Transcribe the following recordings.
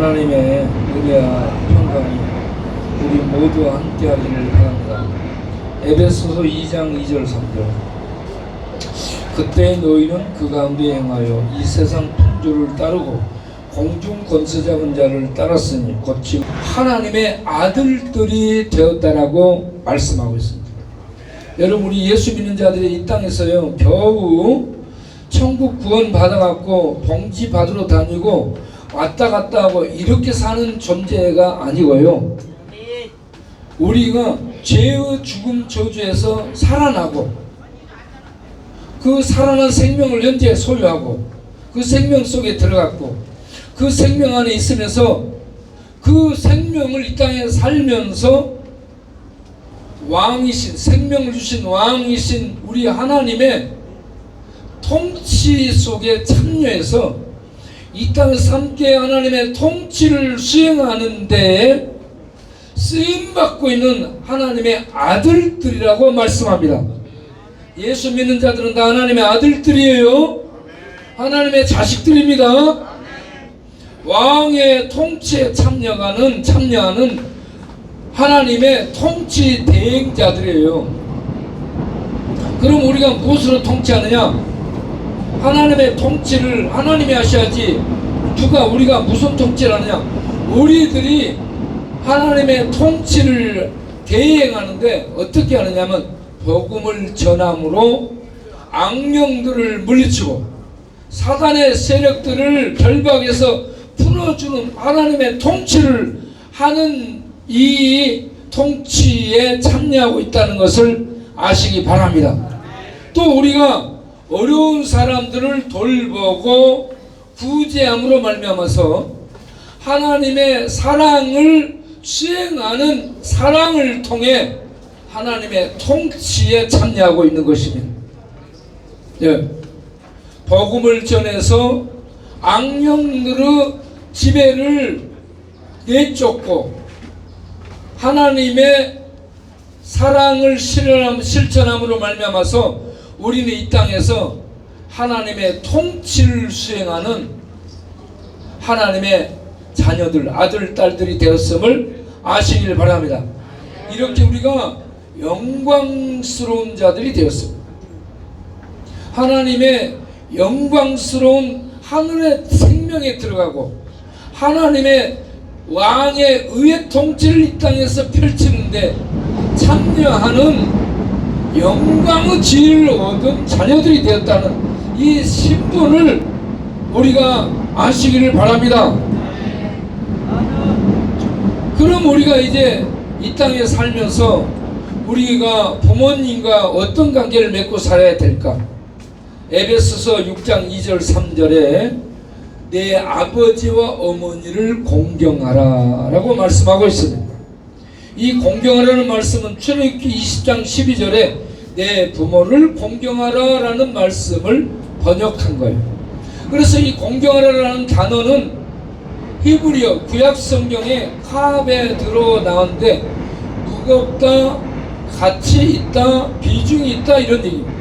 하나님의 은혜와 평강이 우리 모두와 함께하기를 바랍니다. 에베소서 2장 2절 3절. 그때 너희는 그 가운데 행하여 이 세상 풍조를 따르고 공중 권세 잡은 자를 따랐으니 곧 지금 하나님의 아들들이 되었다라고 말씀하고 있습니다. 여러분, 우리 예수 믿는 자들이 이 땅에서요 겨우 천국 구원 받아갖고 봉지 받으러 다니고 왔다 갔다 하고 이렇게 사는 존재가 아니고요, 우리가 죄의 죽음 저주에서 살아나고 그 살아난 생명을 현재 소유하고 그 생명 속에 들어갔고 그 생명 안에 있으면서 그 생명을 이 땅에 살면서 왕이신, 생명을 주신 왕이신 우리 하나님의 통치 속에 참여해서 이 땅에서 함께 하나님의 통치를 수행하는 데에 쓰임받고 있는 하나님의 아들들이라고 말씀합니다. 예수 믿는 자들은 다 하나님의 아들들이에요. 하나님의 자식들입니다. 왕의 통치에 참여하는 하나님의 통치 대행자들이에요. 그럼 우리가 무엇으로 통치하느냐? 하나님의 통치를 하나님이 하셔야지 우리가 무슨 통치를 하느냐? 우리들이 하나님의 통치를 대행하는데 어떻게 하느냐면 복음을 전함으로 악령들을 물리치고 사단의 세력들을 결박해서 풀어주는 하나님의 통치를 하는 이 통치에 참여하고 있다는 것을 아시기 바랍니다. 또 우리가 어려운 사람들을 돌보고 구제함으로 말미암아서 하나님의 사랑을 수행하는 사랑을 통해 하나님의 통치에 참여하고 있는 것입니다. 예. 복음을 전해서 악령들의 지배를 내쫓고 하나님의 사랑을 실천함으로 말미암아서 우리는 이 땅에서 하나님의 통치를 수행하는 하나님의 자녀들, 아들, 딸들이 되었음을 아시길 바랍니다. 이렇게 우리가 영광스러운 자들이 되었습니다. 하나님의 영광스러운 하늘의 생명에 들어가고 하나님의 왕의 의의 통치를 이 땅에서 펼치는데 참여하는 영광의 지혜를 얻은 자녀들이 되었다는 이 신분을 우리가 아시기를 바랍니다. 그럼 우리가 이제 이 땅에 살면서 우리가 부모님과 어떤 관계를 맺고 살아야 될까? 에베소서 6장 2절 3절에 내 아버지와 어머니를 공경하라 라고 말씀하고 있습니다. 이 공경하라는 말씀은 출애굽기 20장 12절에 내 부모를 공경하라 라는 말씀을 번역한 거예요. 그래서 이 공경하라라는 단어는 히브리어 구약 성경에 카베드로 나오는데 무겁다, 가치 있다, 비중이 있다 이런 얘기입니다.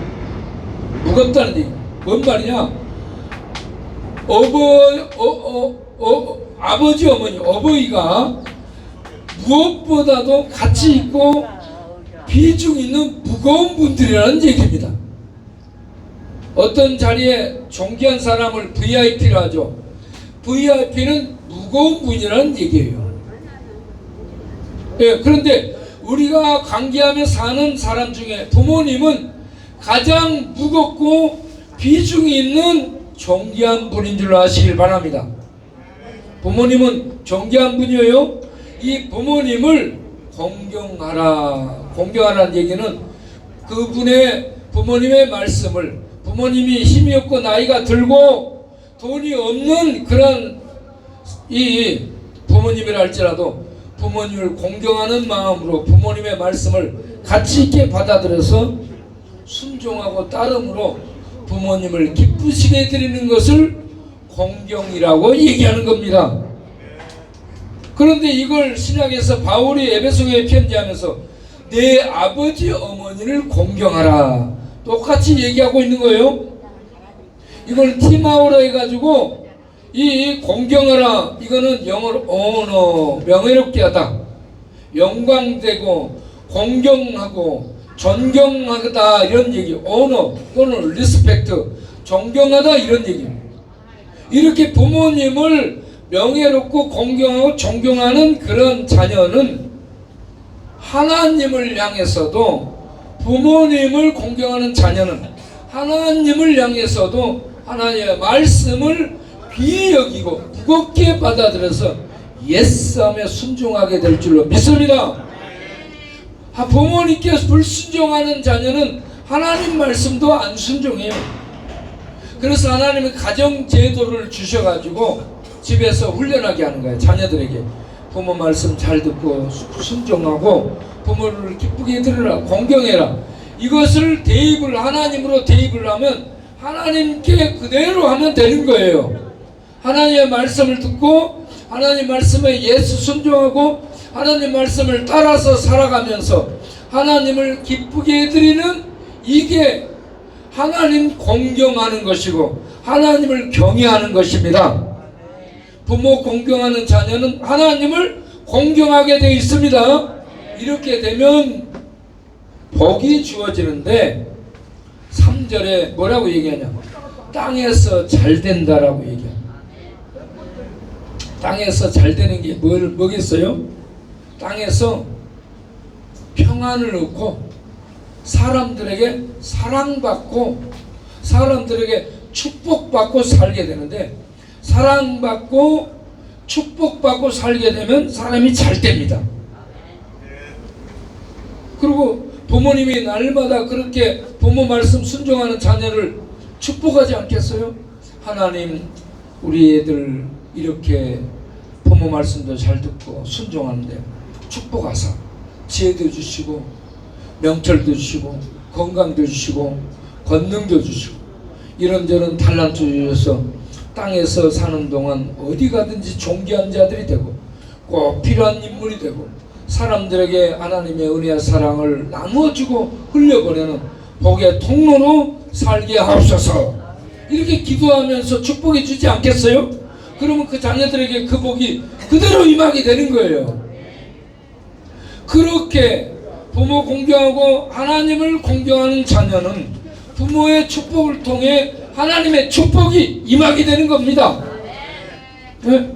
무겁다는 얘기. 뭔 말이냐? 아버지, 어머니, 어버이가 무엇보다도 가치 있고 비중 있는 무거운 분들이라는 얘기입니다. 어떤 자리에 존귀한 사람을 VIP로 하죠. VIP는 무거운 분이라는 얘기예요. 예, 그런데 우리가 관계하며 사는 사람 중에 부모님은 가장 무겁고 비중이 있는 존귀한 분인 줄 아시길 바랍니다. 부모님은 존귀한 분이에요. 이 부모님을 공경하라는 얘기는 그분의 부모님의 말씀을, 부모님이 힘이 없고 나이가 들고 돈이 없는 그런 이 부모님이라 할지라도 부모님을 공경하는 마음으로 부모님의 말씀을 가치 있게 받아들여서 순종하고 따름으로 부모님을 기쁘시게 해드리는 것을 공경이라고 얘기하는 겁니다. 그런데 이걸 신약에서 바울이 에베소교에 편지하면서 내 아버지 어머니를 공경하라 똑같이 얘기하고 있는 거예요. 이걸 티마오라 해가지고 이 공경하라 이거는 영어로 honor, 명예롭게 하다, 영광되고 공경하고 존경하다 이런 얘기. honor 또는 respect, 존경하다 이런 얘기입니다. 이렇게 부모님을 명예롭고 공경하고 존경하는 그런 자녀는 하나님을 향해서도, 부모님을 공경하는 자녀는 하나님을 향해서도 하나님의 말씀을 귀히 여기고 무겁게 받아들여서 예스하며 순종하게 될 줄로 믿습니다. 부모님께 불순종하는 자녀는 하나님 말씀도 안 순종해요. 그래서 하나님은 가정제도를 주셔가지고 집에서 훈련하게 하는 거예요. 자녀들에게 부모 말씀 잘 듣고 순종하고 부모를 기쁘게 들으라, 공경해라. 이것을 대입을, 하나님으로 대입을 하면 하나님께 그대로 하면 되는 거예요. 하나님의 말씀을 듣고 하나님 말씀에 예수 순종하고 하나님 말씀을 따라서 살아가면서 하나님을 기쁘게 해드리는, 이게 하나님 공경하는 것이고 하나님을 경외하는 것입니다. 부모 공경하는 자녀는 하나님을 공경하게 되어 있습니다. 이렇게 되면 복이 주어지는데 3절에 뭐라고 얘기하냐, 땅에서 잘 된다라고 얘기합니다. 땅에서 잘 되는 게 뭐겠어요? 땅에서 평안을 얻고 사람들에게 사랑받고 사람들에게 축복받고 살게 되는데, 사랑받고 축복받고 살게 되면 사람이 잘 됩니다. 그리고 부모님이 날마다 그렇게 부모 말씀 순종하는 자녀를 축복하지 않겠어요? 하나님, 우리 애들 이렇게 부모 말씀도 잘 듣고 순종하는데 축복하사 지혜도 주시고 명철도 주시고 건강도 주시고 권능도 주시고 이런저런 달란트 주셔서 땅에서 사는 동안 어디 가든지 존귀한 자들이 되고 꼭 필요한 인물이 되고 사람들에게 하나님의 은혜와 사랑을 나누어주고 흘려보내는 복의 통로로 살게 하옵소서. 이렇게 기도하면서 축복해 주지 않겠어요? 그러면 그 자녀들에게 그 복이 그대로 임하게 되는 거예요. 그렇게 부모 공경하고 하나님을 공경하는 자녀는 부모의 축복을 통해 하나님의 축복이 임하게 되는 겁니다. 네?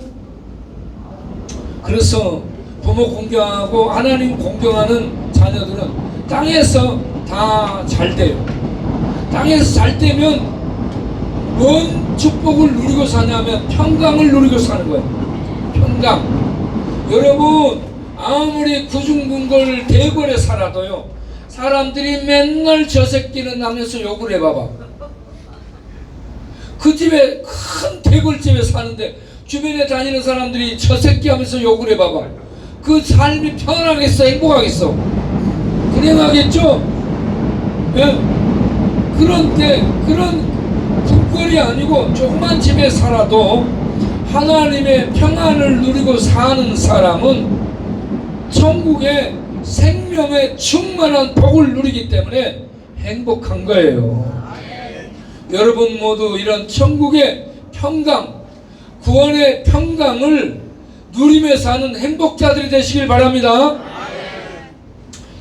그래서 부모 공경하고 하나님 공경하는 자녀들은 땅에서 다 잘 돼요. 땅에서 잘 되면 뭔 축복을 누리고 사냐면 평강을 누리고 사는 거예요. 평강. 여러분, 아무리 구중궁궐 대궐에 살아도요, 사람들이 맨날 저 새끼는 하면서 욕을 해봐봐. 그 집에 큰 대궐집에 사는데 주변에 다니는 사람들이 저 새끼 하면서 욕을 해봐봐. 그 삶이 편하겠어? 행복하겠어? 불행하겠죠? 예? 그런데 그런 궁궐이 아니고 조그만 집에 살아도 하나님의 평안을 누리고 사는 사람은 천국의 생명의 충만한 복을 누리기 때문에 행복한 거예요. 여러분 모두 이런 천국의 평강, 구원의 평강을 누리며 사는 행복자들이 되시길 바랍니다.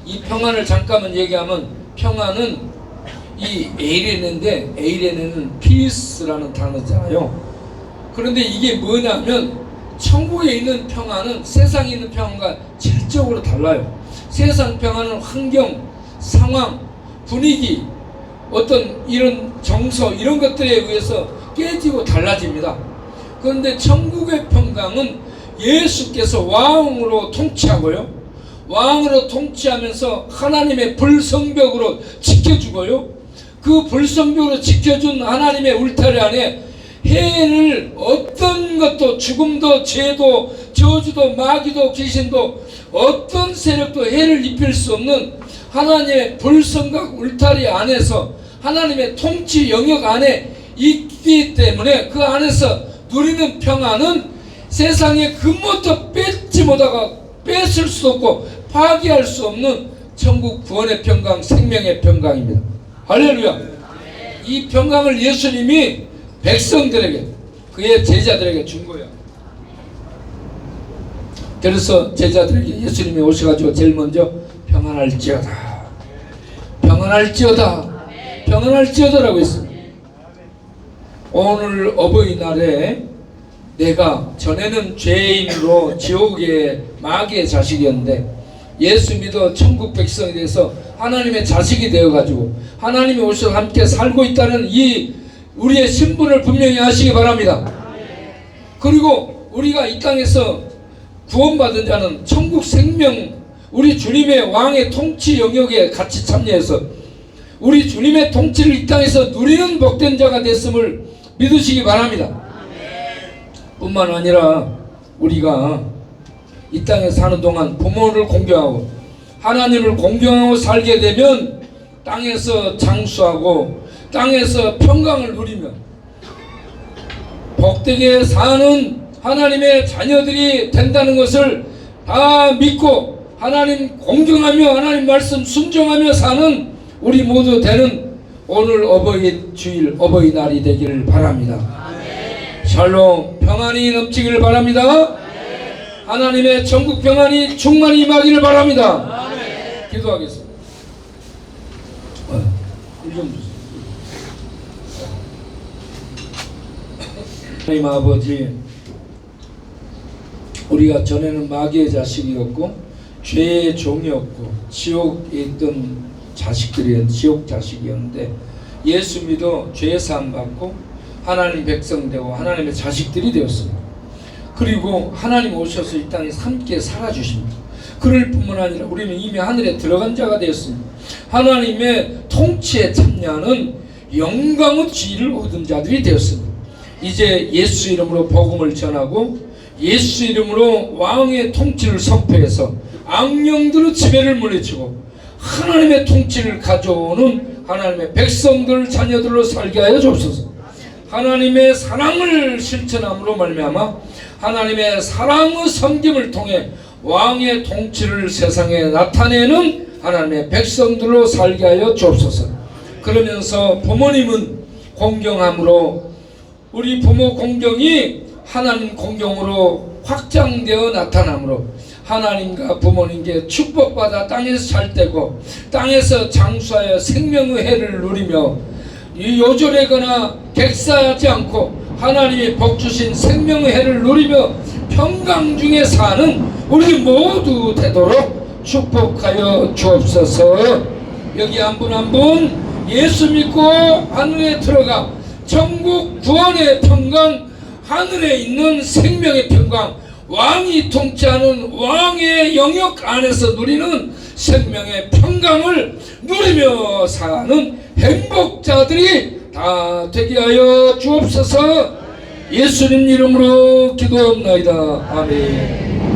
이 평안을 잠깐만 얘기하면, 평안은 이 에이레네인데, 에이레네는 피스라는 단어잖아요. 그런데 이게 뭐냐면 천국에 있는 평안은 세상에 있는 평안과 질적으로 달라요. 세상 평안은 환경, 상황, 분위기, 어떤 이런 정서, 이런 것들에 의해서 깨지고 달라집니다. 그런데 천국의 평강은 예수께서 왕으로 통치하고요, 왕으로 통치하면서 하나님의 불성벽으로 지켜주고요, 그 불성벽으로 지켜준 하나님의 울타리 안에 해를 어떤 것도, 죽음도 죄도 저주도 마귀도 귀신도 어떤 세력도 해를 입힐 수 없는 하나님의 불성각 울타리 안에서 하나님의 통치 영역 안에 있기 때문에 그 안에서 누리는 평안은 세상에 금모도 뺏지 못하고 뺏을 수 없고 파괴할 수 없는 천국 구원의 평강, 생명의 평강입니다. 할렐루야. 이 평강을 예수님이 백성들에게, 그의 제자들에게 준 거야. 그래서 제자들에게 예수님이 오셔가지고 제일 먼저 평안할지어다, 평안할지어다, 평안할지어다라고 했습니다. 오늘 어버이날에 내가 전에는 죄인으로 지옥의 마귀의 자식이었는데 예수 믿어 천국 백성이 돼서 하나님의 자식이 되어가지고 하나님이 오셔서 함께 살고 있다는 이 우리의 신분을 분명히 아시기 바랍니다. 그리고 우리가 이 땅에서 구원받은 자는 천국 생명, 우리 주님의 왕의 통치 영역에 같이 참여해서 우리 주님의 통치를 이 땅에서 누리는 복된 자가 됐음을 믿으시기 바랍니다. 뿐만 아니라 우리가 이 땅에 사는 동안 부모를 공경하고 하나님을 공경하고 살게 되면 땅에서 장수하고 땅에서 평강을 누리며 복되게 사는 하나님의 자녀들이 된다는 것을 다 믿고 하나님 공경하며 하나님 말씀 순종하며 사는 우리 모두 되는 오늘 어버이 주일 어버이날이 되기를 바랍니다. 샬롬, 평안이 넘치기를 바랍니다. 하나님의 천국 평안이 충만히 임하기를 바랍니다. 기도하겠습니다. 하나님 아버지, 우리가 전에는 마귀의 자식이었고 죄의 종이었고 지옥에 있던 자식들이었는데 지옥 자식이었는데 예수 믿어 죄 사함 받고 하나님 백성 되고 하나님의 자식들이 되었습니다. 그리고 하나님 오셔서 이 땅에 함께 살아주십니다. 그럴 뿐만 아니라 우리는 이미 하늘에 들어간 자가 되었습니다. 하나님의 통치에 참여하는 영광의 지위를 얻은 자들이 되었습니다. 이제 예수 이름으로 복음을 전하고 예수 이름으로 왕의 통치를 선포해서 악령들의 지배를 물리치고 하나님의 통치를 가져오는 하나님의 백성들 자녀들로 살게 하여 주옵소서. 하나님의 사랑을 실천함으로 말미암아 하나님의 사랑의 섬김을 통해 왕의 통치를 세상에 나타내는 하나님의 백성들로 살게 하여 주옵소서. 그러면서 부모님은 공경함으로 우리 부모 공경이 하나님 공경으로 확장되어 나타나므로 하나님과 부모님께 축복받아 땅에서 살 때고 땅에서 장수하여 생명의 해를 누리며 요절하거나 객사하지 않고 하나님이 복주신 생명의 해를 누리며 평강 중에 사는 우리 모두 되도록 축복하여 주옵소서. 여기 한 분 한 분 예수 믿고 하늘에 들어가 천국 구원의 평강, 하늘에 있는 생명의 평강, 왕이 통치하는 왕의 영역 안에서 누리는 생명의 평강을 누리며 사는 행복자들이 다 되게 하여 주옵소서. 예수님 이름으로 기도합나이다. 아멘.